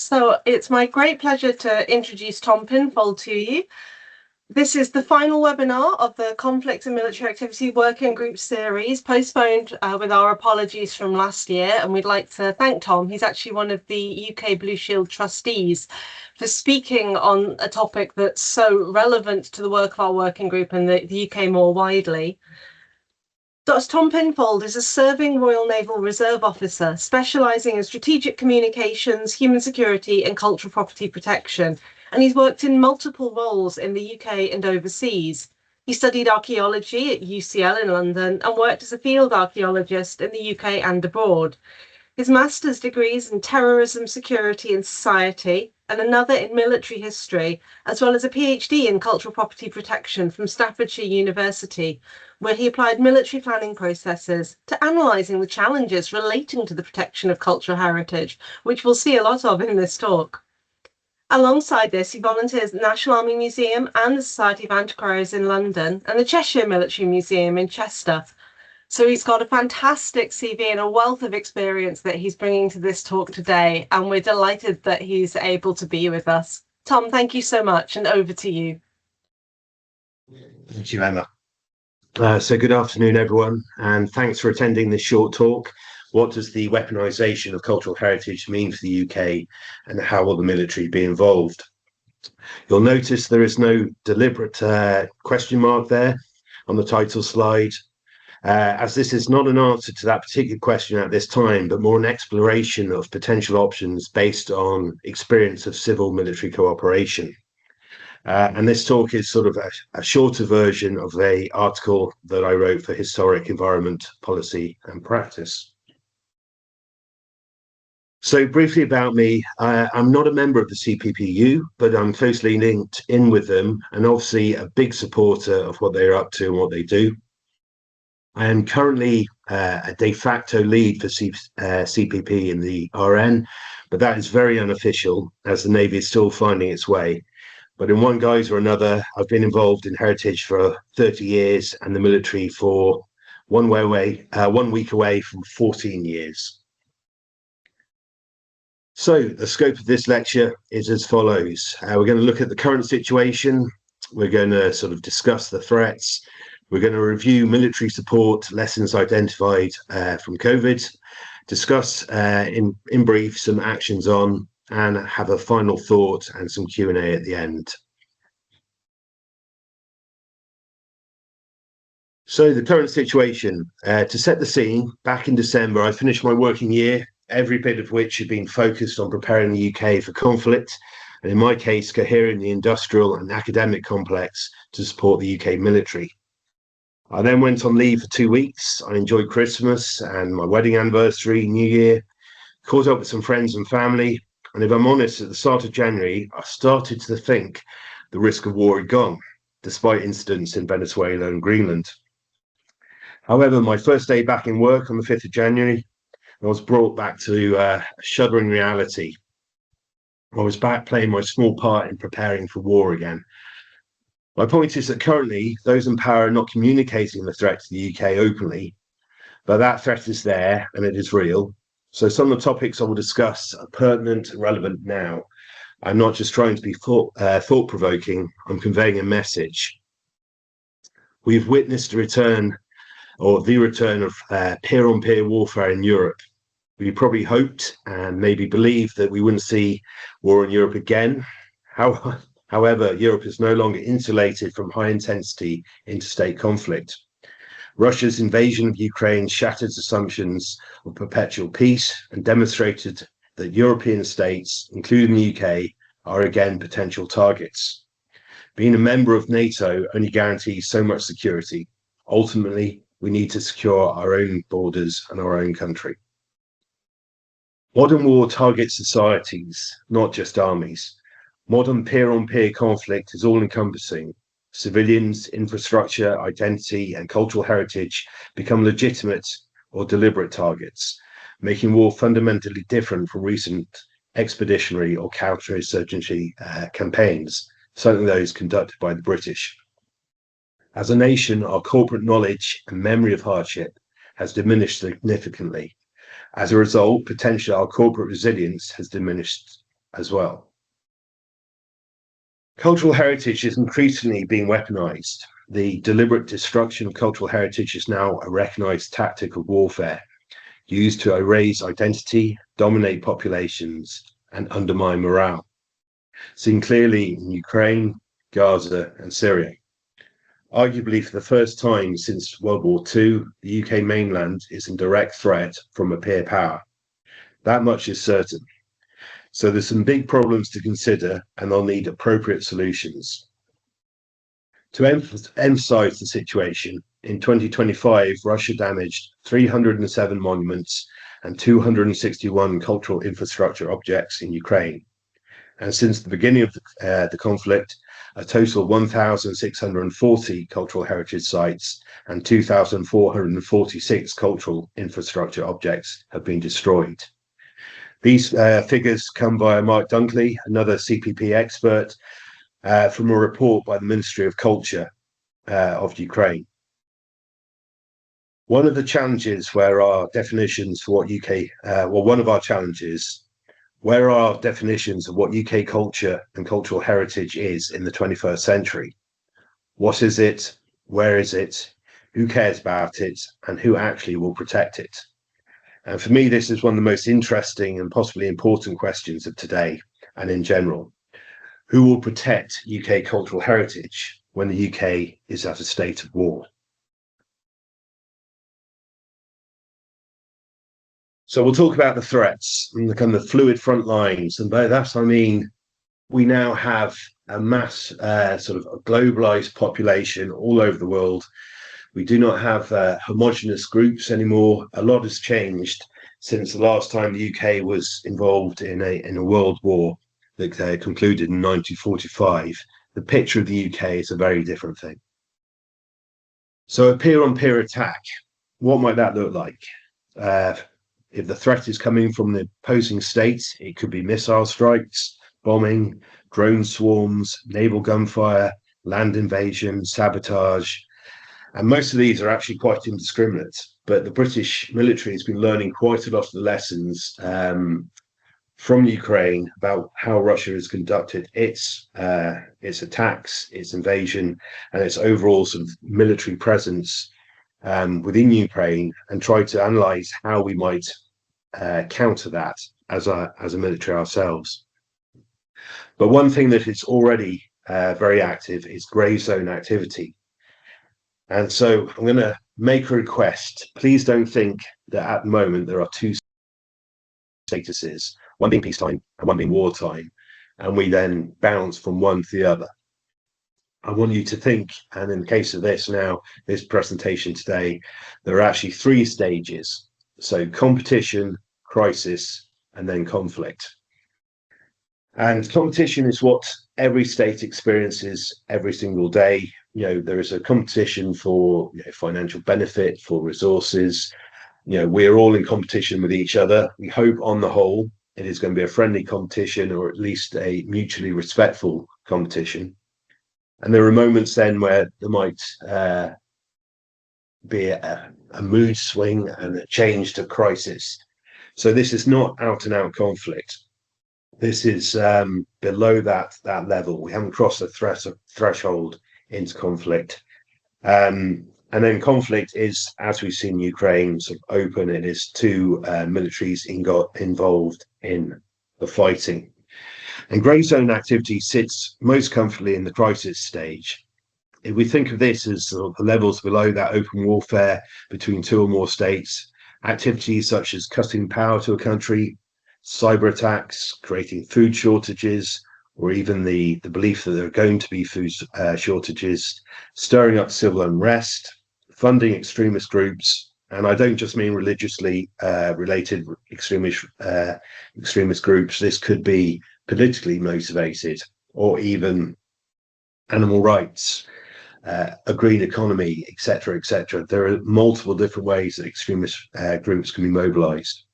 So it's my great pleasure to introduce Tom Pinfold to you. This is the final webinar of the Conflict and Military Activity Working Group series, postponed with our apologies from last year. And we'd like to thank Tom. He's actually one of the UK Blue Shield trustees for speaking on a topic that's so relevant to the work of our working group and the UK more widely. Dr. Tom Pinfold is a serving Royal Naval Reserve officer specialising in strategic communications, human security and cultural property protection, and he's worked in multiple roles in the UK and overseas. He studied archaeology at UCL in London and worked as a field archaeologist in the UK and abroad. His master's degrees in terrorism, security and society, and another in military history, as well as a PhD in cultural property protection from Staffordshire University, where he applied military planning processes to analysing the challenges relating to the protection of cultural heritage, which we'll see a lot of in this talk. Alongside this, he volunteers at the National Army Museum and the Society of Antiquaries in London and the Cheshire Military Museum in Chester. So he's got a fantastic CV and a wealth of experience that he's bringing to this talk today, and we're delighted that he's able to be with us. Tom, thank you so much, and over to you. Thank you, Emma. So good afternoon, everyone, and thanks for attending this short talk. What does the weaponisation of cultural heritage mean for the UK, and how will the military be involved? You'll notice there is no deliberate question mark there on the title slide, as this is not an answer to that particular question at this time, but more an exploration of potential options based on experience of civil-military cooperation. And this talk is sort of a shorter version of an article that I wrote for Historic Environment Policy and Practice. So briefly about me, I'm not a member of the CPPU, but I'm closely linked in with them and obviously a big supporter of what they're up to and what they do. I am currently a de facto lead for CPP in the RN, but that is very unofficial as the Navy is still finding its way. But in one guise or another, I've been involved in heritage for 30 years and the military for 1 week away from 14 years. So the scope of this lecture is as follows. We're going to look at the current situation. We're going to sort of discuss the threats. We're going to review military support, lessons identified from COVID, discuss in brief some actions on, and have a final thought and some Q&A at the end. So the current situation, to set the scene, back in December, I finished my working year, every bit of which had been focused on preparing the UK for conflict, and in my case, cohering the industrial and academic complex to support the UK military. I then went on leave for 2 weeks. I enjoyed Christmas and my wedding anniversary, New Year, caught up with some friends and family. And if I'm honest, at the start of January, I started to think the risk of war had gone, despite incidents in Venezuela and Greenland. However, my first day back in work on the 5th of January, I was brought back to a shuddering reality. I was back playing my small part in preparing for war again. My point is that currently those in power are not communicating the threat to the UK openly, but that threat is there and it is real. So some of the topics I will discuss are pertinent and relevant now. I'm not just trying to be thought-provoking, I'm conveying a message. We've witnessed the return of peer-on-peer warfare in Europe. We probably hoped and maybe believed that we wouldn't see war in Europe again. However, Europe is no longer insulated from high-intensity interstate conflict. Russia's invasion of Ukraine shattered assumptions of perpetual peace and demonstrated that European states, including the UK, are again potential targets. Being a member of NATO only guarantees so much security. Ultimately, we need to secure our own borders and our own country. Modern war targets societies, not just armies. Modern peer-on-peer conflict is all-encompassing. Civilians, infrastructure, identity, and cultural heritage become legitimate or deliberate targets, making war fundamentally different from recent expeditionary or counterinsurgency campaigns, certainly those conducted by the British. As a nation, our corporate knowledge and memory of hardship has diminished significantly. As a result, potentially our corporate resilience has diminished as well. Cultural heritage is increasingly being weaponized. The deliberate destruction of cultural heritage is now a recognized tactic of warfare, used to erase identity, dominate populations, and undermine morale. Seen clearly in Ukraine, Gaza, and Syria. Arguably, for the first time since World War II, the UK mainland is in direct threat from a peer power. That much is certain. So there's some big problems to consider, and they'll need appropriate solutions. To emphasize the situation, in 2025, Russia damaged 307 monuments and 261 cultural infrastructure objects in Ukraine. And since the beginning of the conflict, a total of 1,640 cultural heritage sites and 2,446 cultural infrastructure objects have been destroyed. These figures come via Mark Dunkley, another CPP expert, from a report by the Ministry of Culture of Ukraine. One of the challenges where our definitions for what one of our challenges, where are definitions of what UK culture and cultural heritage is in the 21st century? What is it? Where is it? Who cares about it? And who actually will protect it? And for me, this is one of the most interesting and possibly important questions of today and in general. Who will protect UK cultural heritage when the UK is at a state of war? So we'll talk about the threats and the kind of fluid front lines. And by that, I mean, we now have a mass sort of a globalized population all over the world. We do not have homogenous groups anymore. A lot has changed since the last time the UK was involved in a world war that concluded in 1945. The picture of the UK is a very different thing. So a peer-on-peer attack, what might that look like? If the threat is coming from the opposing states, it could be missile strikes, bombing, drone swarms, naval gunfire, land invasion, sabotage. And most of these are actually quite indiscriminate. But the British military has been learning quite a lot of the lessons from Ukraine about how Russia has conducted its attacks, its invasion, and its overall sort of military presence within Ukraine, and try to analyze how we might counter that as a military ourselves. But one thing that is already very active is grey zone activity. And so I'm going to make a request. Please don't think that at the moment there are two statuses, one being peacetime and one being wartime, and we then bounce from one to the other. I want you to think, and in the case of this presentation today, there are actually three stages. So competition, crisis, and then conflict. And competition is what every state experiences every single day. There is a competition for financial benefit, for resources. We're all in competition with each other. We hope on the whole it is going to be a friendly competition, or at least a mutually respectful competition. And there are moments then where there might be a mood swing and a change to crisis. So this is not out and out conflict. This is below that level. We haven't crossed the threshold into conflict. And then conflict is, as we've seen in Ukraine, sort of open. It is two militaries involved in the fighting. And grey zone activity sits most comfortably in the crisis stage. If we think of this as sort of the levels below that open warfare between two or more states, activities such as cutting power to a country, cyber attacks, creating food shortages, or even the belief that there are going to be food shortages, stirring up civil unrest, funding extremist groups, and I don't just mean religiously related extremist groups. This could be politically motivated, or even animal rights, a green economy, etc., etc. There are multiple different ways that extremist groups can be mobilized.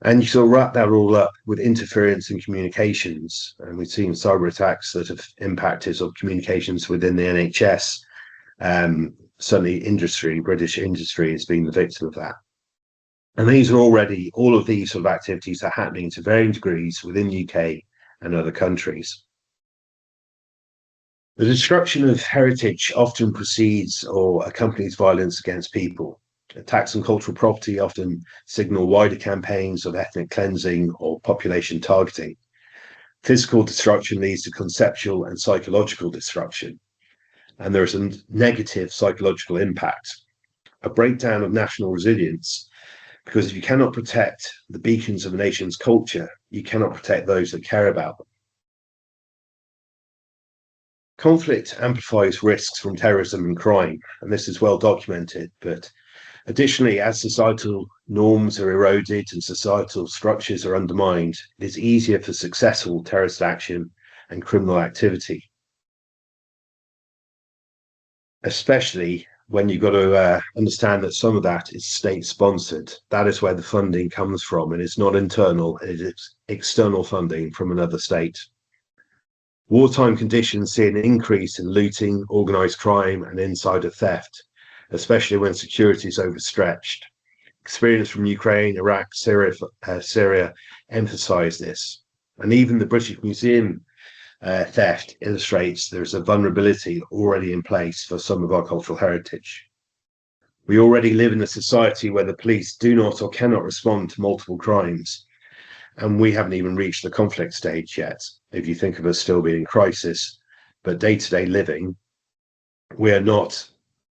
And you sort of wrap that all up with interference in communications. And we've seen cyber attacks that have impacted sort of communications within the NHS. Certainly British industry has been the victim of that. And all of these sort of activities are happening to varying degrees within the UK and other countries. The destruction of heritage often precedes or accompanies violence against people. Attacks on cultural property often signal wider campaigns of ethnic cleansing or population targeting. Physical destruction leads to conceptual and psychological destruction, and there is a negative psychological impact, a breakdown of national resilience, because if you cannot protect the beacons of a nation's culture, you cannot protect those that care about them. Conflict amplifies risks from terrorism and crime, and this is well documented, but additionally, as societal norms are eroded and societal structures are undermined, it is easier for successful terrorist action and criminal activity. Especially when you've got to understand that some of that is state-sponsored. That is where the funding comes from, and it's not internal, it is external funding from another state. Wartime conditions see an increase in looting, organised crime and insider theft, especially when security is overstretched. Experience from Ukraine, Iraq, Syria emphasise this. And even the British Museum theft illustrates there's a vulnerability already in place for some of our cultural heritage. We already live in a society where the police do not or cannot respond to multiple crimes. And we haven't even reached the conflict stage yet, if you think of us still being in crisis. But day-to-day living, we are not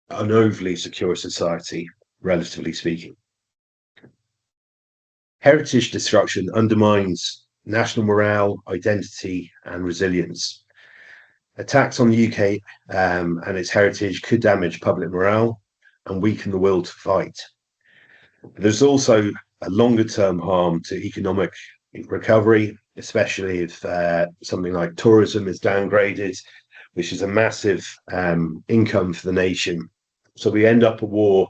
an overly secure society, relatively speaking. Heritage destruction undermines national morale, identity, and resilience. Attacks on the UK and its heritage could damage public morale and weaken the will to fight. There's also a longer-term harm to economic recovery, especially if something like tourism is downgraded, which is a massive income for the nation. So we end up a war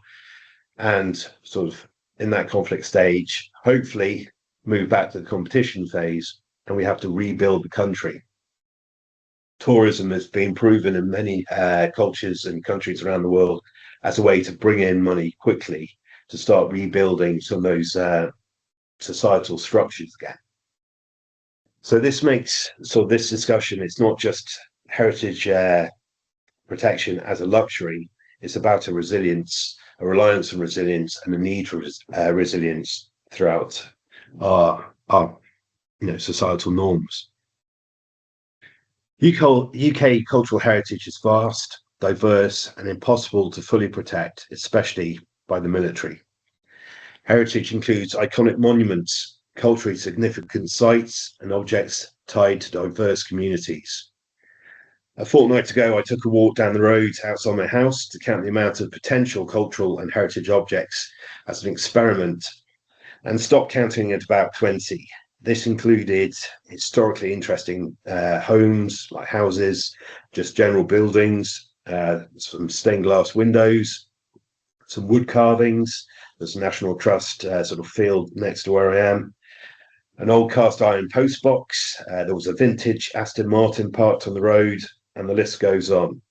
and sort of in that conflict stage, hopefully move back to the competition phase, and we have to rebuild the country. Tourism has been proven in many cultures and countries around the world as a way to bring in money quickly to start rebuilding some of those societal structures again. So this makes this discussion, it's not just heritage protection as a luxury, it's about a resilience, a reliance on resilience, and a need for resilience throughout our societal norms. UK cultural heritage is vast, diverse, and impossible to fully protect, especially by the military. Heritage includes iconic monuments, culturally significant sites, and objects tied to diverse communities. A fortnight ago, I took a walk down the road outside my house to count the amount of potential cultural and heritage objects as an experiment, and stopped counting at about 20. This included historically interesting homes, like houses, just general buildings, some stained glass windows, some wood carvings. There's a National Trust sort of field next to where I am. An old cast iron post box. There was a vintage Aston Martin parked on the road, and the list goes on.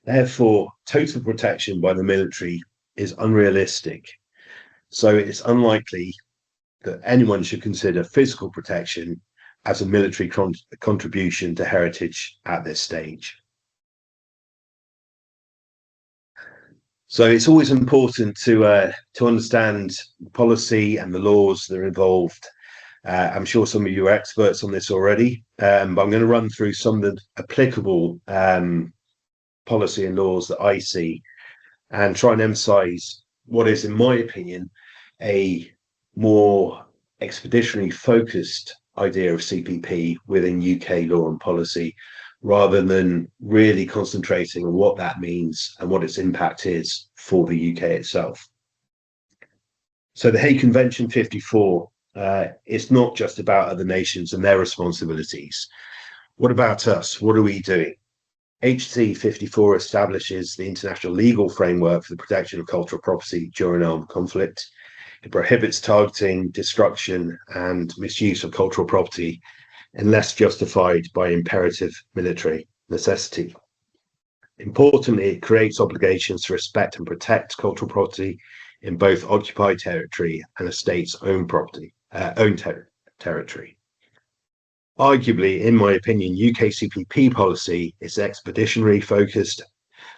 Therefore, total protection by the military is unrealistic. So it's unlikely that anyone should consider physical protection as a military contribution to heritage at this stage. So it's always important to understand policy and the laws that are involved. I'm sure some of you are experts on this already, but I'm going to run through some of the applicable policy and laws that I see and try and emphasize what is, in my opinion, a more expeditionary focused idea of CPP within UK law and policy, rather than really concentrating on what that means and what its impact is for the UK itself. So the Hague Convention 54, it's not just about other nations and their responsibilities. What about us? What are we doing? HC 54 establishes the international legal framework for the protection of cultural property during armed conflict. It prohibits targeting, destruction, and misuse of cultural property unless justified by imperative military necessity. Importantly, it creates obligations to respect and protect cultural property in both occupied territory and a state's own territory. Arguably, in my opinion, UK CPP policy is expeditionary focused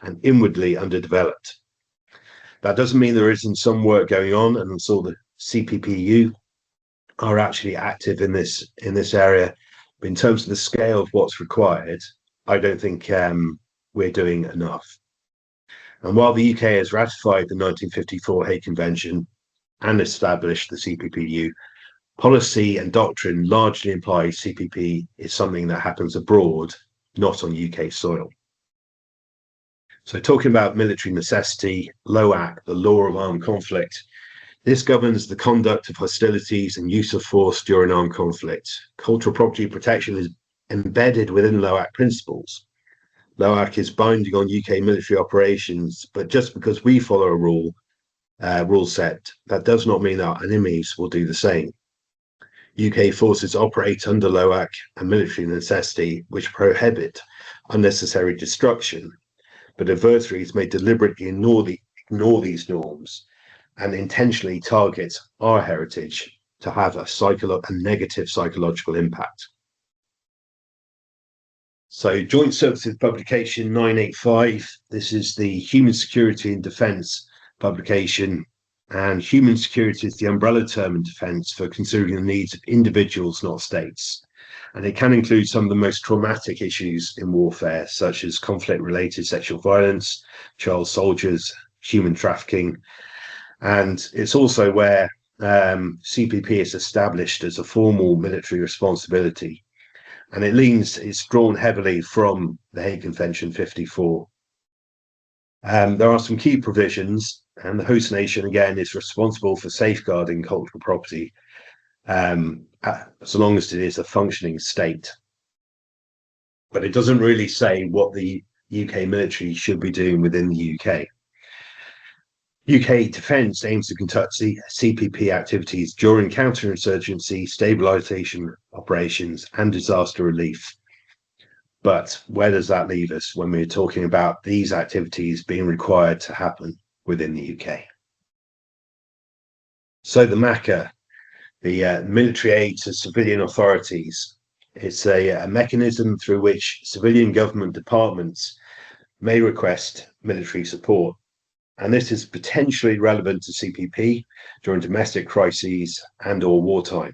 and inwardly underdeveloped. That doesn't mean there isn't some work going on, and so the CPPU are actually active in this area. But in terms of the scale of what's required, I don't think we're doing enough. And while the UK has ratified the 1954 Hague Convention and established the CPPU, policy and doctrine largely imply CPP is something that happens abroad, not on UK soil. So talking about military necessity, LOAC, the law of armed conflict, this governs the conduct of hostilities and use of force during armed conflict. Cultural property protection is embedded within LOAC principles. LOAC is binding on UK military operations, but just because we follow a rule set, that does not mean our enemies will do the same. UK forces operate under LOAC and military necessity, which prohibit unnecessary destruction, but adversaries may deliberately ignore these norms and intentionally target our heritage to have a negative psychological impact. So Joint Services Publication 985, this is the Human Security and Defence publication, and human security is the umbrella term in defence for considering the needs of individuals, not states. And it can include some of the most traumatic issues in warfare, such as conflict-related sexual violence, child soldiers, human trafficking. And it's also where CPP is established as a formal military responsibility. And it's drawn heavily from the Hague Convention 54. There are some key provisions, and the host nation, again, is responsible for safeguarding cultural property, as long as it is a functioning state. But it doesn't really say what the UK military should be doing within the UK. UK Defence aims to conduct CPP activities during counterinsurgency, stabilisation operations and disaster relief. But where does that leave us when we're talking about these activities being required to happen within the UK? So the MACA, the military aid to civilian authorities, it's a mechanism through which civilian government departments may request military support. And this is potentially relevant to CPP during domestic crises and or wartime.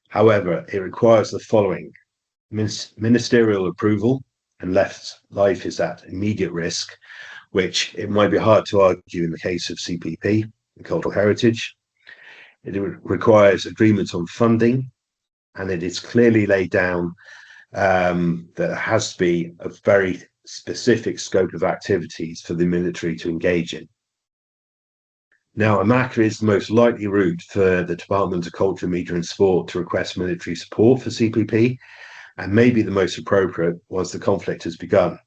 However, it requires the following: ministerial approval, and life is at immediate risk, which it might be hard to argue in the case of CPP and cultural heritage. It requires agreement on funding, and it is clearly laid down that there has to be a very specific scope of activities for the military to engage in. Now, a MACA is the most likely route for the Department of Culture, Media and Sport to request military support for CPP, and maybe the most appropriate once the conflict has begun.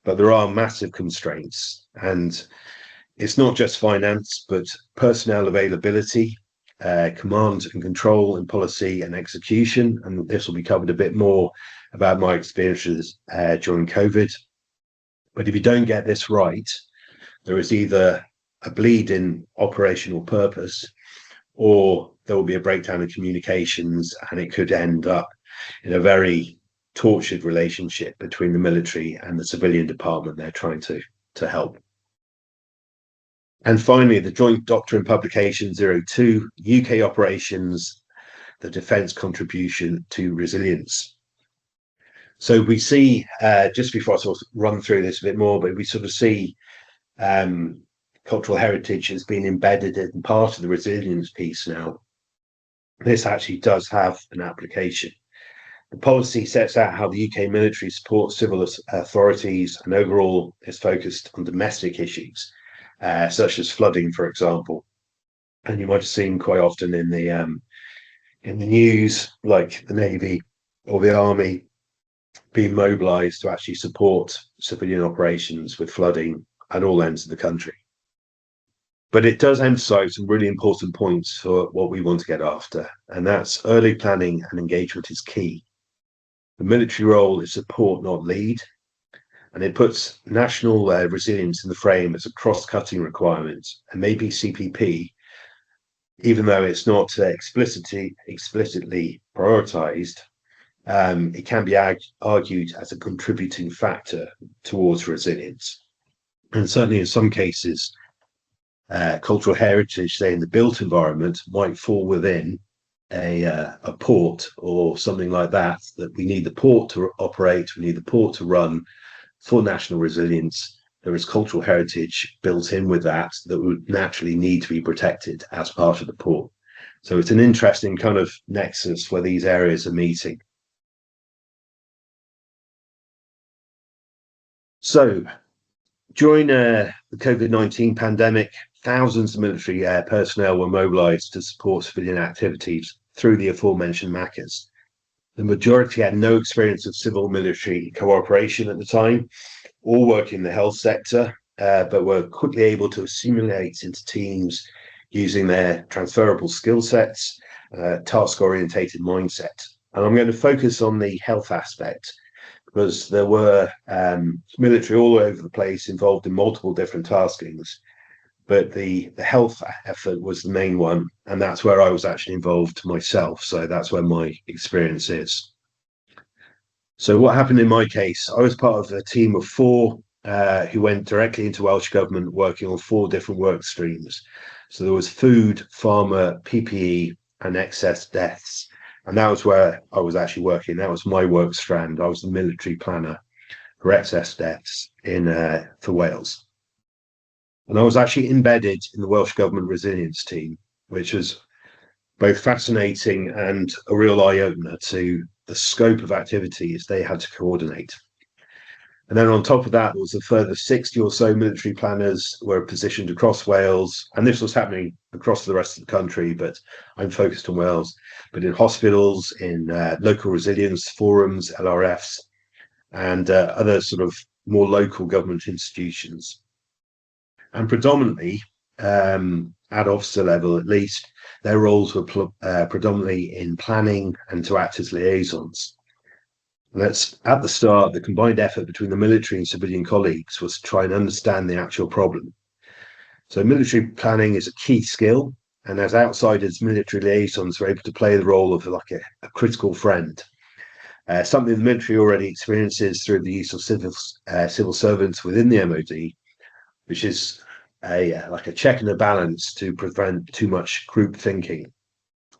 But there are massive constraints, and it's not just finance, but personnel availability, command and control, and policy and execution. And this will be covered a bit more about my experiences during COVID. But if you don't get this right, there is either a bleed in operational purpose, or there will be a breakdown in communications, and it could end up in a very tortured relationship between the military and the civilian department they're trying to help. And finally, the Joint Doctrine Publication 02, UK Operations, the Defence Contribution to Resilience. So we see, just before I sort of run through this a bit more, but we sort of see cultural heritage has been embedded in part of the resilience piece now. This actually does have an application. The policy sets out how the UK military supports civil authorities, and overall is focused on domestic issues, such as flooding, for example. And you might have seen quite often in the news, like the Navy or the Army being mobilised to actually support civilian operations with flooding at all ends of the country. But it does emphasise some really important points for what we want to get after, and that's early planning and engagement is key. The military role is support, not lead. And it puts national resilience in the frame as a cross-cutting requirement. And maybe CPP, even though it's not explicitly prioritised, it can be argued as a contributing factor towards resilience. And certainly in some cases, cultural heritage, say in the built environment, might fall within a port or something like that, that we need the port to operate, we need the port to run for national resilience. There is cultural heritage built in with that would naturally need to be protected as part of the port. So it's an interesting kind of nexus where these areas are meeting. So during the COVID-19 pandemic, thousands of military personnel were mobilised to support civilian activities through the aforementioned MACAs. The majority had no experience of civil-military cooperation at the time, all working in the health sector, but were quickly able to assimilate into teams using their transferable skill sets, task-orientated mindset. And I'm going to focus on the health aspect, because there were military all over the place involved in multiple different taskings, but the health effort was the main one, and that's where I was actually involved myself. So that's where my experience is. So what happened in my case, I was part of a team of 4 who went directly into Welsh Government working on 4 different work streams. So there was food, pharma, PPE, and excess deaths. And that was where I was actually working. That was my work strand. I was the military planner for excess deaths for Wales. And I was actually embedded in the Welsh Government resilience team, which was both fascinating and a real eye-opener to the scope of activities they had to coordinate. And then on top of that, there was a further 60 or so military planners were positioned across Wales. And this was happening across the rest of the country, but I'm focused on Wales, but in hospitals, in local resilience forums, LRFs, and other sort of more local government institutions. And predominantly, at officer level at least, their roles were predominantly in planning and to act as liaisons. And that's at the start, the combined effort between the military and civilian colleagues was to try and understand the actual problem. So military planning is a key skill, and as outsiders, military liaisons were able to play the role of like a critical friend. Something the military already experiences through the use of civil servants within the MOD, which is like a check and a balance to prevent too much group thinking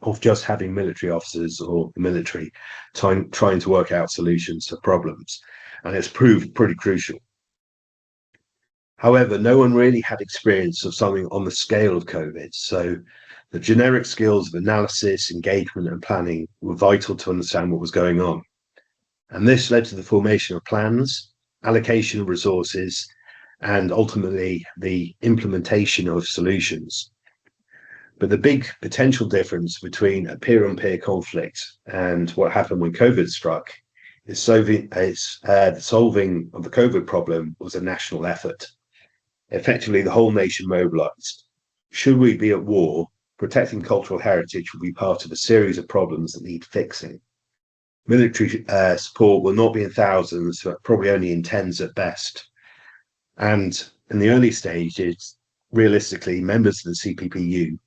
of just having military officers or the military trying to work out solutions to problems. And it's proved pretty crucial. However, no one really had experience of something on the scale of COVID. So the generic skills of analysis, engagement, and planning were vital to understand what was going on. And this led to the formation of plans, allocation of resources, and ultimately the implementation of solutions. But the big potential difference between a peer-on-peer conflict and what happened when COVID struck is the solving of the COVID problem was a national effort. Effectively, the whole nation mobilized. Should we be at war, protecting cultural heritage will be part of a series of problems that need fixing. Military support will not be in thousands, but probably only in tens at best. And in the early stages, realistically, members of the CPPU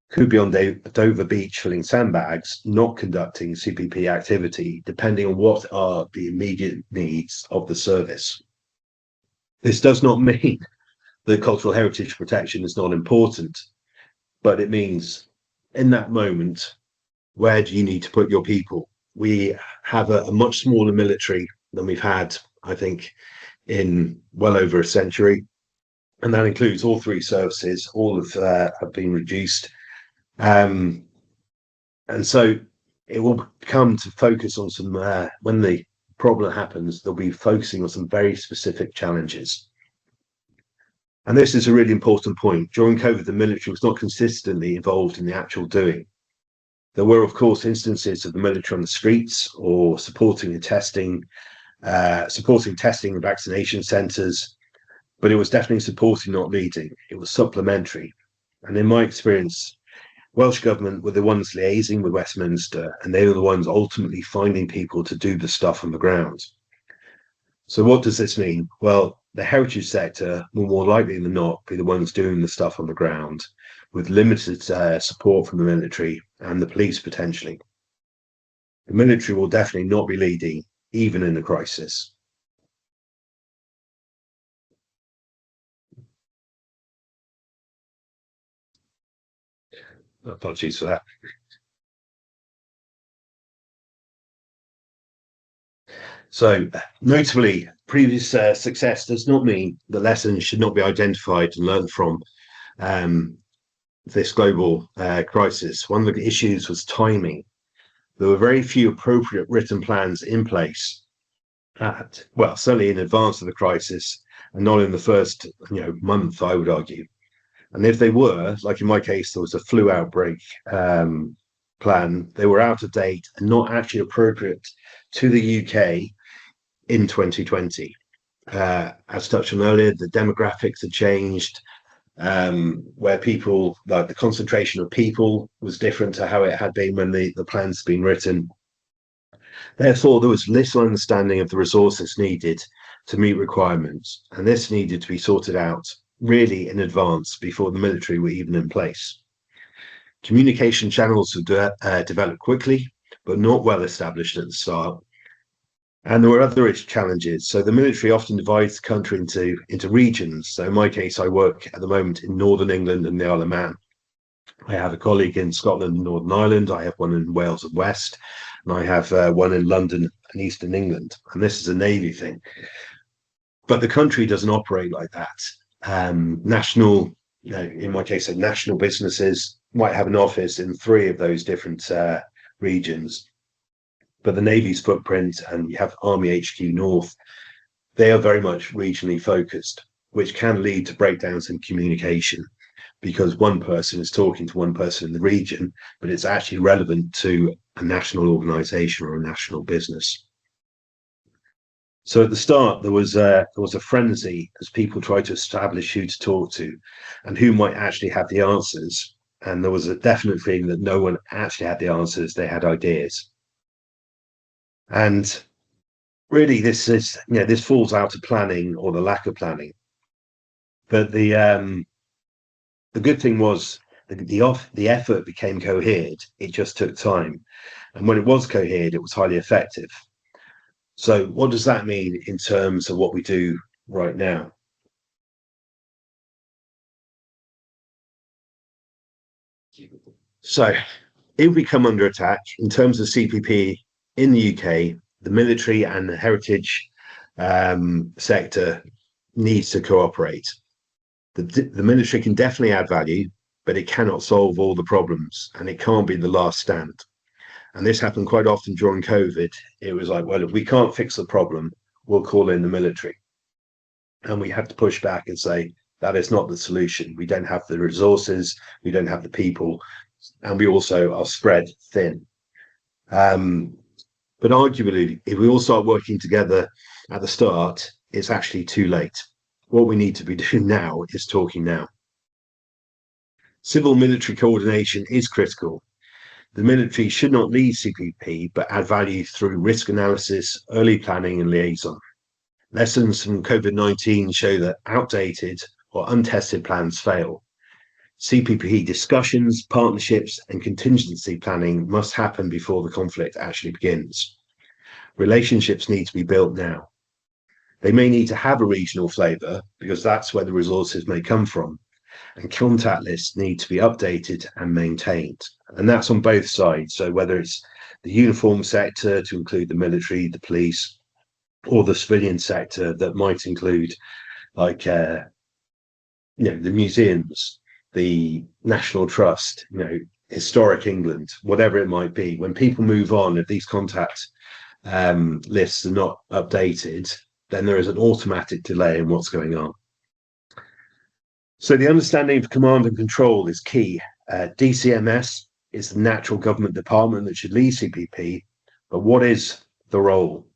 could be on Dover Beach filling sandbags, not conducting CPP activity, depending on what are the immediate needs of the service. This does not mean that cultural heritage protection is not important, but it means in that moment, where do you need to put your people? We have a much smaller military than we've had, I think, in well over a century. And that includes all 3 services, all have been reduced. And so it will come to focus on some, when the problem happens, they'll be focusing on some very specific challenges. And this is a really important point. During COVID, the military was not consistently involved in the actual doing. There were, of course, instances of the military on the streets or supporting testing and vaccination centres, but it was definitely supporting, not leading. It was supplementary. And in my experience, Welsh Government were the ones liaising with Westminster, and they were the ones ultimately finding people to do the stuff on the ground. So what does this mean? Well, the heritage sector will more likely than not be the ones doing the stuff on the ground, with limited support from the military and the police potentially. The military will definitely not be leading, even in a crisis. Apologies for that. So, notably, previous success does not mean the lessons should not be identified and learned from this global crisis. One of the issues was timing. There were very few appropriate written plans in place well, certainly in advance of the crisis, and not in the first month, I would argue. And if they were, like in my case, there was a flu outbreak plan, they were out of date and not actually appropriate to the UK in 2020. As touched on earlier, the demographics had changed, where people, like the concentration of people was different to how it had been when the plans had been written. Therefore, there was little understanding of the resources needed to meet requirements, and this needed to be sorted out really in advance before the military were even in place. Communication channels were developed quickly, but not well established at the start. And there were other challenges. So the military often divides the country into regions. So in my case, I work at the moment in Northern England and the Isle of Man. I have a colleague in Scotland and Northern Ireland. I have one in Wales and West, and I have one in London and Eastern England. And this is a Navy thing. But the country doesn't operate like that. National, in my case, national businesses might have an office in 3 of those different regions. But the Navy's footprint, and you have Army HQ North, they are very much regionally focused, which can lead to breakdowns in communication, because one person is talking to one person in the region, but it's actually relevant to a national organization or a national business. So at the start, there was a frenzy as people tried to establish who to talk to and who might actually have the answers. And there was a definite feeling that no one actually had the answers, they had ideas. And really, this falls out of planning or the lack of planning. But the good thing was the effort became cohered. It just took time, and when it was cohered, it was highly effective. So, what does that mean in terms of what we do right now? So, if we come under attack in terms of CPP in the UK, the military and the heritage sector needs to cooperate. The military can definitely add value, but it cannot solve all the problems, and it can't be the last stand. And this happened quite often during COVID. It was like, well, if we can't fix the problem, we'll call in the military. And we had to push back and say, that is not the solution. We don't have the resources, we don't have the people, and we also are spread thin. But arguably, if we all start working together at the start, it's actually too late. What we need to be doing now is talking now. Civil military coordination is critical. The military should not lead CPP, but add value through risk analysis, early planning, and liaison. Lessons from COVID-19 show that outdated or untested plans fail. CPP discussions, partnerships, and contingency planning must happen before the conflict actually begins. Relationships need to be built now. They may need to have a regional flavour because that's where the resources may come from, and contact lists need to be updated and maintained. And that's on both sides. So whether it's the uniform sector to include the military, the police, or the civilian sector that might include like the museums, the National Trust, historic England, whatever it might be. When people move on, if these contact lists are not updated, then there is an automatic delay in what's going on. So the understanding of command and control is key. DCMS is the natural government department that should lead CPP, but what is the role?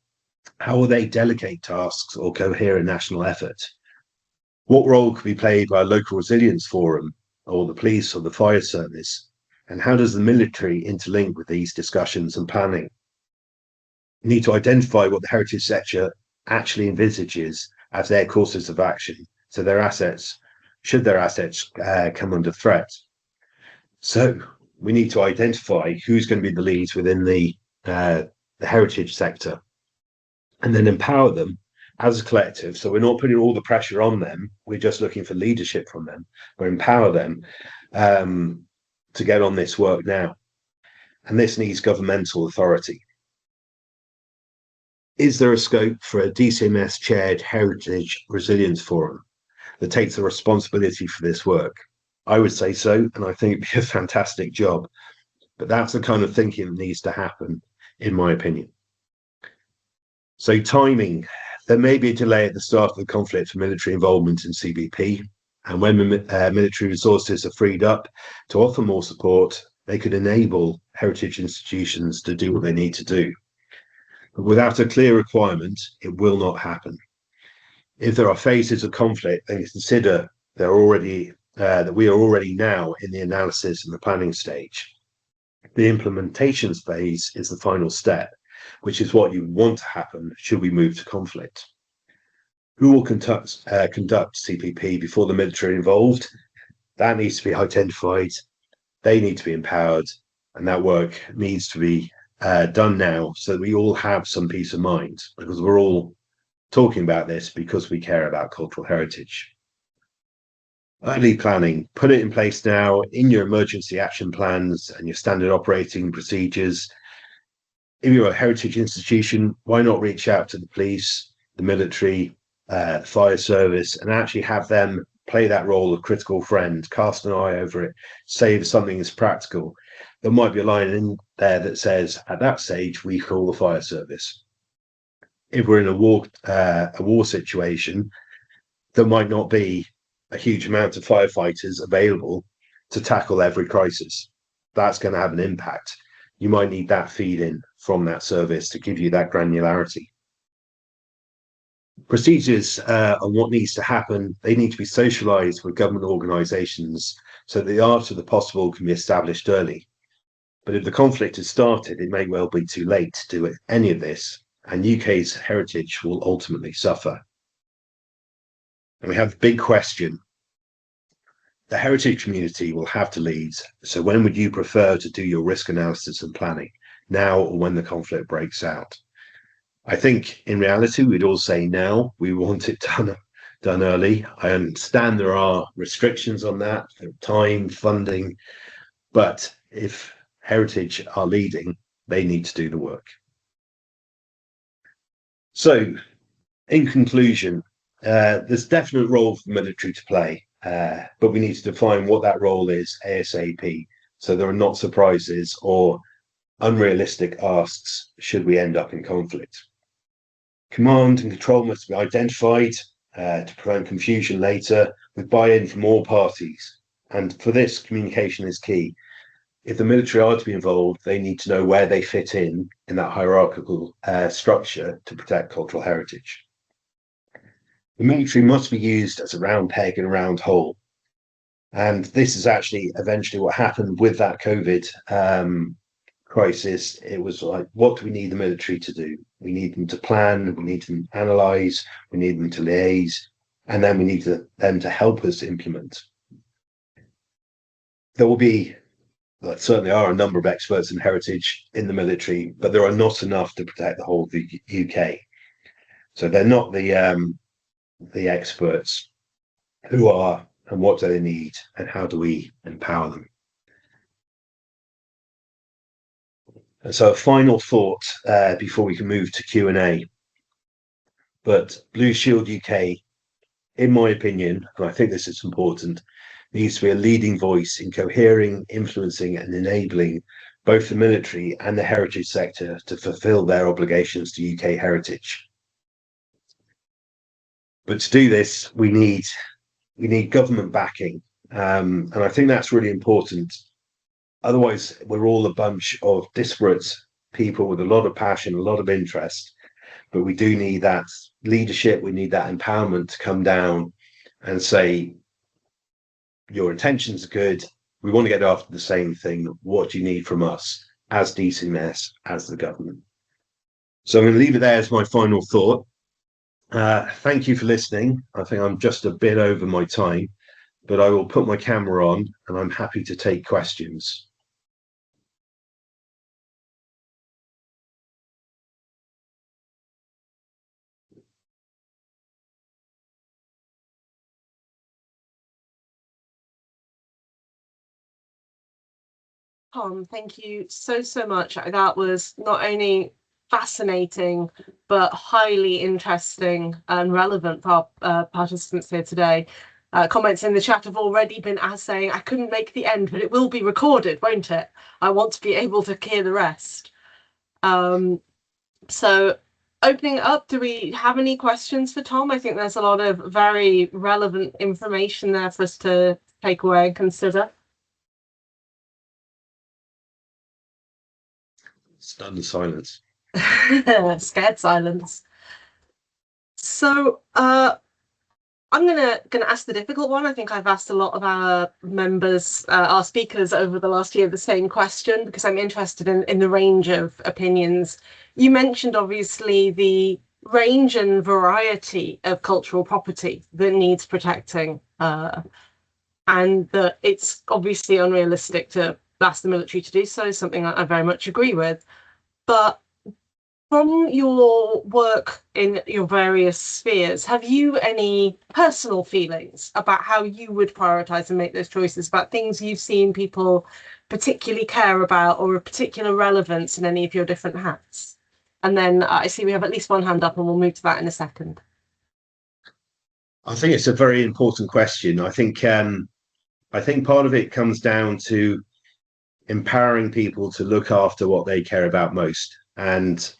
How will they delegate tasks or cohere a national effort? What role could be played by a local resilience forum or the police or the fire service? And how does the military interlink with these discussions and planning? You need to identify what the heritage sector actually envisages as their courses of action. So their assets, should their assets come under threat. So we need to identify who's going to be the leads within the heritage sector, and then empower them as a collective. So we're not putting all the pressure on them. We're just looking for leadership from them. We empower them to get on this work now. And this needs governmental authority. Is there a scope for a DCMS chaired Heritage Resilience Forum that takes the responsibility for this work? I would say so, and I think it'd be a fantastic job. But that's the kind of thinking that needs to happen, in my opinion. So timing, there may be a delay at the start of the conflict for military involvement in CBP, and when military resources are freed up to offer more support, they could enable heritage institutions to do what they need to do. But without a clear requirement, it will not happen. If there are phases of conflict, then consider that we are already now in the analysis and the planning stage. The implementation phase is the final step, which is what you want to happen should we move to conflict. Who will conduct CPP before the military involved? That needs to be identified. They need to be empowered, and that work needs to be done now so that we all have some peace of mind, because we're all talking about this because we care about cultural heritage. Early planning, put it in place now in your emergency action plans and your standard operating procedures. If you're a heritage institution, why not reach out to the police, the military, fire service, and actually have them play that role of critical friend, cast an eye over it, say if something is practical. There might be a line in there that says, at that stage, we call the fire service. If we're in a war situation, there might not be a huge amount of firefighters available to tackle every crisis. That's going to have an impact. You might need that feed in from that service to give you that granularity. Procedures on what needs to happen, they need to be socialized with government organizations so that the art of the possible can be established early. But if the conflict has started, it may well be too late to do any of this, and UK's heritage will ultimately suffer. And we have the big question. The heritage community will have to lead. So when would you prefer to do your risk analysis and planning, now or when the conflict breaks out? I think in reality, we'd all say now. We want it done early. I understand there are restrictions on that, time, funding, but if heritage are leading, they need to do the work. So in conclusion, there's definite role for the military to play, but we need to define what that role is ASAP, so there are not surprises or unrealistic asks should we end up in conflict. Command and control must be identified to prevent confusion later, with buy-in from all parties. And for this, communication is key. If the military are to be involved, they need to know where they fit in that hierarchical structure to protect cultural heritage. The military must be used as a round peg in a round hole. And this is actually eventually what happened with that COVID crisis. It was like, what do we need the military to do? We need them to plan, we need them to analyse, we need them to liaise, and then we need them to help us implement. There will be, certainly are a number of experts in heritage in the military, but there are not enough to protect the whole of the UK. So they're not the experts. Who are and what do they need, and how do we empower them? And so a final thought before we can move to Q&A. But Blue Shield UK, in my opinion, and I think this is important, needs to be a leading voice in cohering, influencing and enabling both the military and the heritage sector to fulfil their obligations to UK heritage. But to do this, we need government backing. And I think that's really important. Otherwise, we're all a bunch of disparate people with a lot of passion, a lot of interest, but we do need that leadership. We need that empowerment to come down and say, your intentions are good. We want to get after the same thing. What do you need from us as DCMS, as the government? So I'm going to leave it there as my final thought. Thank you for listening. I think I'm just a bit over my time, but I will put my camera on and I'm happy to take questions. Tom, thank you so much. That was not only fascinating, but highly interesting and relevant for our participants here today. Comments in the chat have already been saying, I couldn't make the end, but it will be recorded, won't it? I want to be able to hear the rest. So opening it up, do we have any questions for Tom? I think there's a lot of very relevant information there for us to take away and consider. Stunned silence. Scared silence. So I'm gonna ask the difficult one. I think I've asked a lot of our members, our speakers over the last year, the same question, because I'm interested in the range of opinions. You mentioned obviously the range and variety of cultural property that needs protecting, and that it's obviously unrealistic to ask the military to do so, something I very much agree with. But from your work in your various spheres, have you any personal feelings about how you would prioritize and make those choices, about things you've seen people particularly care about or a particular relevance in any of your different hats? And then I see we have at least one hand up and we'll move to that in a second. I think it's a very important question. I think part of it comes down to empowering people to look after what they care about most. And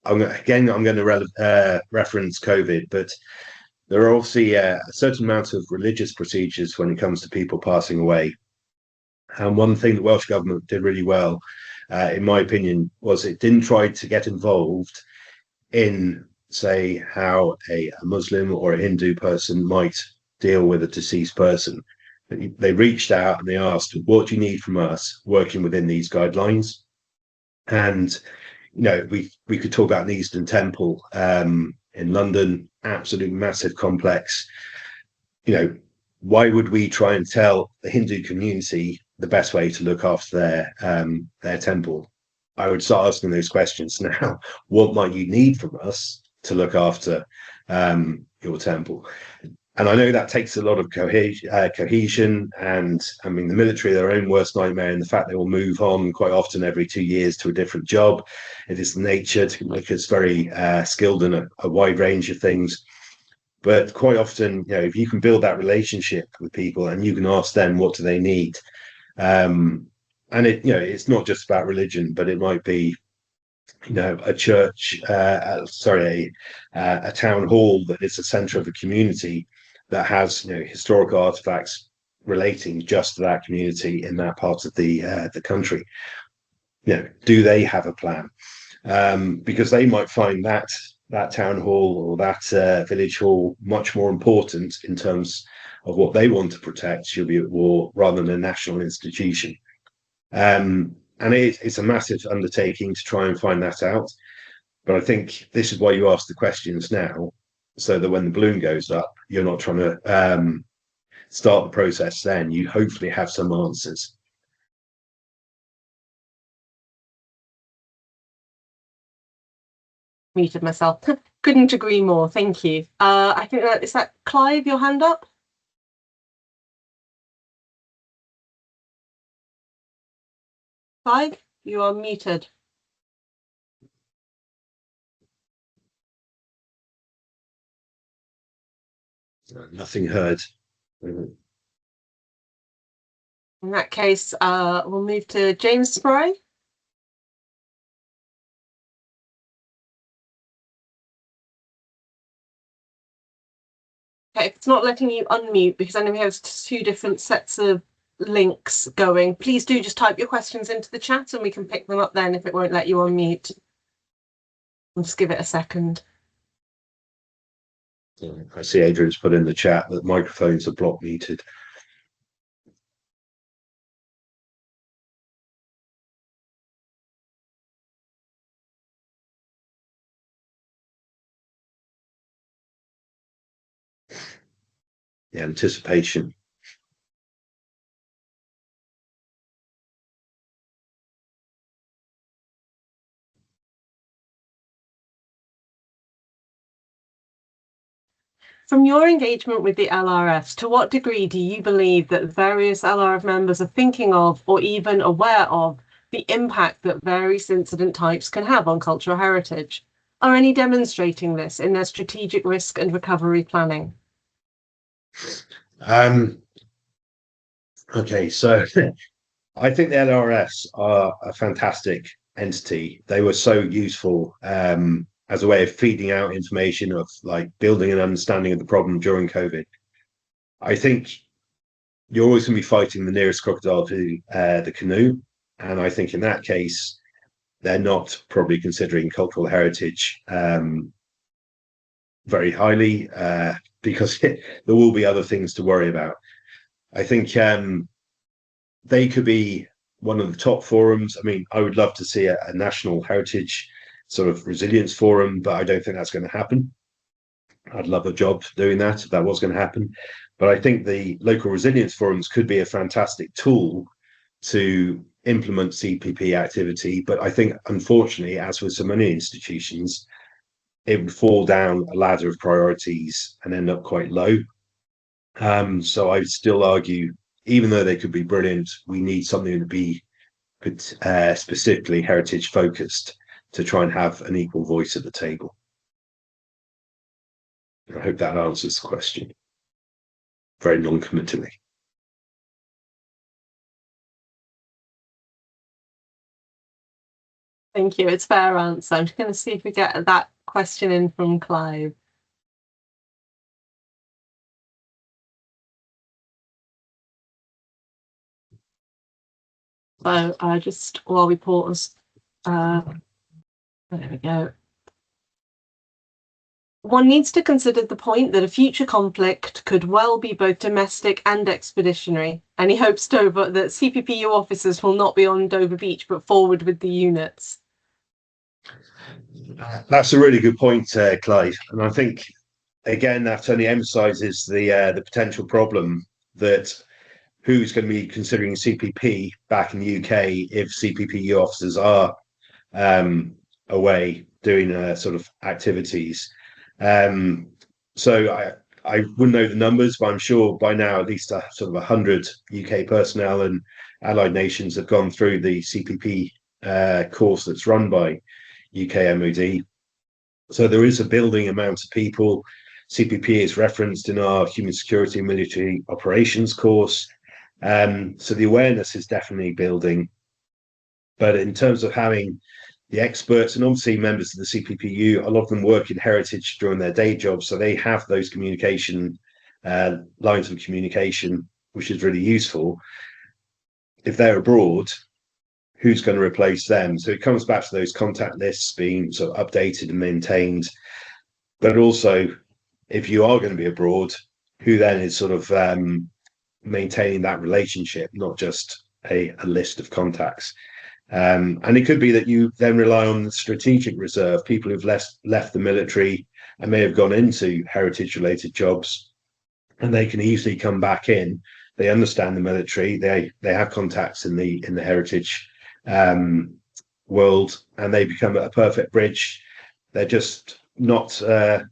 I'm going to reference COVID, but there are obviously a certain amount of religious procedures when it comes to people passing away. And one thing the Welsh government did really well, in my opinion, was it didn't try to get involved in, say, how a Muslim or a Hindu person might deal with a deceased person. They reached out and they asked, what do you need from us working within these guidelines? And we could talk about the Eastern Temple in London, absolute massive complex. Why would we try and tell the Hindu community the best way to look after their temple? I would start asking those questions now. What might you need from us to look after your temple? And I know that takes a lot of cohesion. And I mean, the military are their own worst nightmare in the fact they will move on quite often every 2 years to a different job. It is nature to make us very skilled in a wide range of things. But quite often, if you can build that relationship with people and you can ask them what do they need, and it's not just about religion, but it might be a church, a town hall that is the center of a community that has historical artifacts relating just to that community in that part of the country. Do they have a plan? Because they might find that town hall or that village hall much more important in terms of what they want to protect should be at war rather than a national institution. And it's a massive undertaking to try and find that out. But I think this is why you ask the questions now, so that when the balloon goes up, you're not trying to start the process then. You hopefully have some answers. Muted myself. Couldn't agree more. Thank you. I think is that Clive, your hand up? Clive, you are muted. Nothing heard. In that case, we'll move to James Spry. Okay, if it's not letting you unmute, because I know we have two different sets of links going, please do just type your questions into the chat and we can pick them up then if it won't let you unmute. We'll just give it a second. I see Adrian's put in the chat that microphones are block muted. the anticipation. From your engagement with the LRFs, to what degree do you believe that various LRF members are thinking of or even aware of the impact that various incident types can have on cultural heritage? Are any demonstrating this in their strategic risk and recovery planning? Okay, so I think the LRFs are a fantastic entity. They were so useful as a way of feeding out information, of like building an understanding of the problem during COVID. I think you're always going to be fighting the nearest crocodile to the canoe. And I think in that case, they're not probably considering cultural heritage very highly because there will be other things to worry about. I think they could be one of the top forums. I mean, I would love to see a national heritage sort of resilience forum, but I don't think that's going to happen. I'd love a job doing that if that was going to happen. But I think the local resilience forums could be a fantastic tool to implement CPP activity. But I think, unfortunately, as with so many institutions, it would fall down a ladder of priorities and end up quite low. So I would still argue, even though they could be brilliant, we need something to be specifically heritage focused to try and have an equal voice at the table. I hope that answers the question very non-committally. Thank you. It's a fair answer. I'm just going to see if we get that question in from Clive. So just while we pause, there we go. One needs to consider the point that a future conflict could well be both domestic and expeditionary, and he hopes that CPPU officers will not be on Dover Beach but forward with the units. That's a really good point, Clive. And I think, again, that only emphasises the potential problem that who's going to be considering CPP back in the UK if CPPU officers are away doing sort of activities. So I wouldn't know the numbers, but I'm sure by now at least sort of 100 UK personnel and allied nations have gone through the CPP course that's run by UK MOD. So there is a building amount of people. CPP is referenced in our human security and military operations course. So the awareness is definitely building. But in terms of having the experts and obviously members of the CPPU, a lot of them work in heritage during their day jobs, so they have those communication lines of communication, which is really useful. If they're abroad, who's going to replace them? So it comes back to those contact lists being sort of updated and maintained. But also, if you are going to be abroad, who then is sort of maintaining that relationship, not just a list of contacts. And it could be that you then rely on the strategic reserve, people who've left the military and may have gone into heritage-related jobs, and they can easily come back in. They understand the military. They have contacts in the heritage world, and they become a perfect bridge. They're just not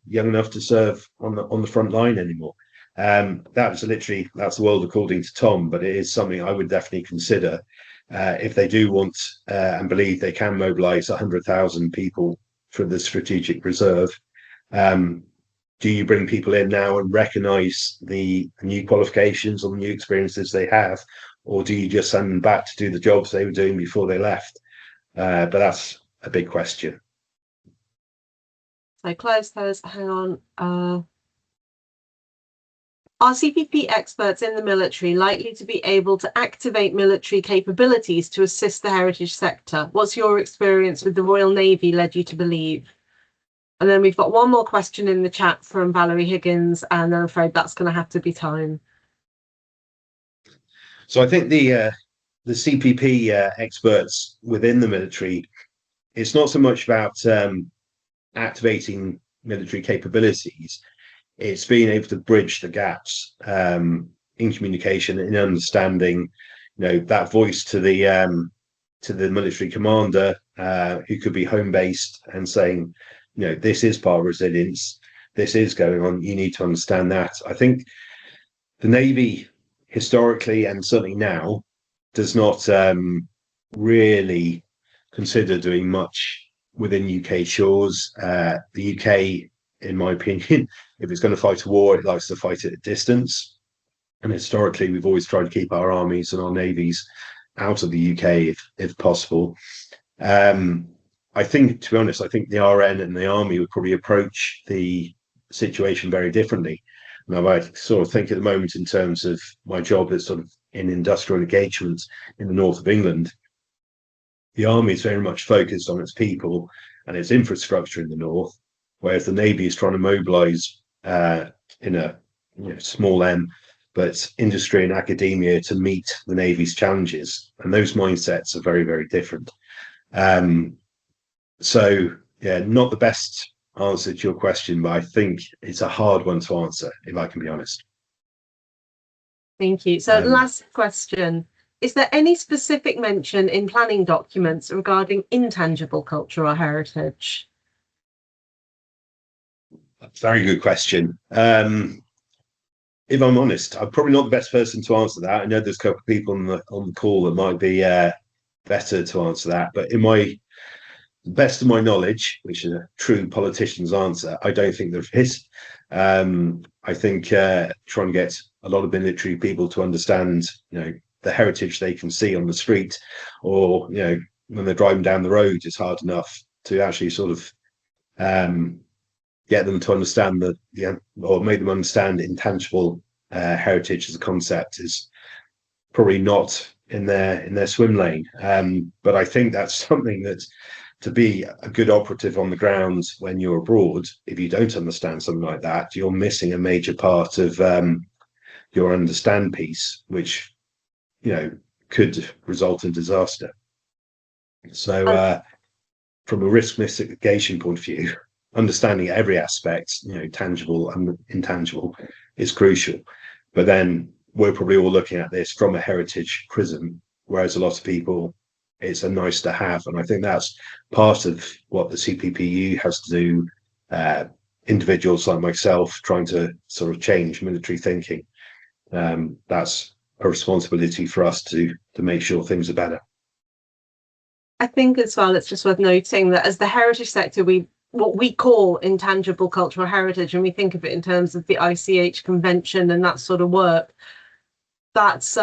young enough to serve on the front line anymore. That's the world according to Tom, but it is something I would definitely consider if they do want and believe they can mobilize 100,000 people for the strategic reserve. Do you bring people in now and recognize the new qualifications or the new experiences they have, or do you just send them back to do the jobs they were doing before they left? But that's a big question. So Clive says, hang on. Are CPP experts in the military likely to be able to activate military capabilities to assist the heritage sector? What's your experience with the Royal Navy led you to believe? And then we've got one more question in the chat from Valerie Higgins, and I'm afraid that's going to have to be time. So I think the CPP experts within the military, it's not so much about activating military capabilities. it's being able to bridge the gaps in communication, in understanding, that voice to the military commander who could be home based and saying, this is part of resilience, this is going on, you need to understand that. I think the Navy historically and certainly now does not really consider doing much within UK shores. The UK, in my opinion, if it's going to fight a war, it likes to fight at a distance. And historically, we've always tried to keep our armies and our navies out of the UK if possible. I think, to be honest, I think the RN and the Army would probably approach the situation very differently. Now, I sort of think at the moment in terms of my job that's sort of in industrial engagement in the north of England, the Army is very much focused on its people and its infrastructure in the north, whereas the Navy is trying to mobilise in a small m, but industry and academia to meet the Navy's challenges. And those mindsets are very, very different. So, yeah, not the best answer to your question, but I think it's a hard one to answer, if I can be honest. Thank you. So last question. Is there any specific mention in planning documents regarding intangible cultural heritage? Very good question. If I'm honest, I'm probably not the best person to answer that. I know there's a couple of people on the call that might be better to answer that, but in my best of my knowledge, which is a true politician's answer, I don't think there is. I think trying to get a lot of military people to understand, the heritage they can see on the street, or when they're driving down the road, is hard enough. To actually sort of get them to understand or make them understand intangible heritage as a concept is probably not in their swim lane. But I think that's something that, to be a good operative on the ground when you're abroad, if you don't understand something like that, you're missing a major part of your understand piece, which could result in disaster. So from a risk mitigation point of view, understanding every aspect, tangible and intangible, is crucial. But then we're probably all looking at this from a heritage prism, whereas a lot of people, it's a nice to have. And I think that's part of what the CPPU has to do. Individuals like myself trying to sort of change military thinking. That's a responsibility for us to make sure things are better. I think as well, it's just worth noting that as the heritage sector, what we call intangible cultural heritage, and we think of it in terms of the ICH convention and that sort of work, that's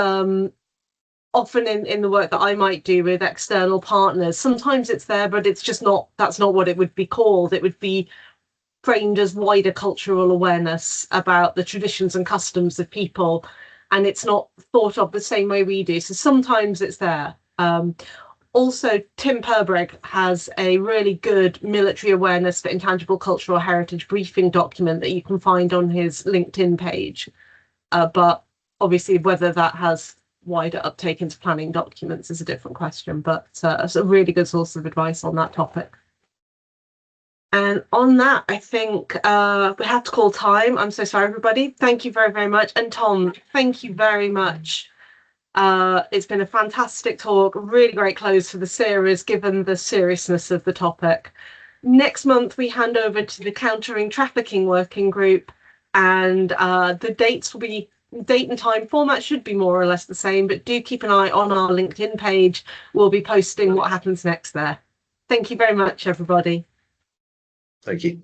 often in the work that I might do with external partners. Sometimes it's there, but it's just that's not what it would be called. It would be framed as wider cultural awareness about the traditions and customs of people, and it's not thought of the same way we do. So sometimes it's there. Also, Tim Perbreg has a really good military awareness for intangible cultural heritage briefing document that you can find on his LinkedIn page. But obviously, whether that has wider uptake into planning documents is a different question. But it's a really good source of advice on that topic. And on that, I think we have to call time. I'm so sorry, everybody. Thank you very, very much. And Tom, thank you very much. It's been a fantastic talk, really great close for the series, given the seriousness of the topic. Next month, we hand over to the Countering Trafficking Working Group, and the dates will be, date and time format should be more or less the same, but do keep an eye on our LinkedIn page. We'll be posting what happens next there. Thank you very much, everybody. Thank you.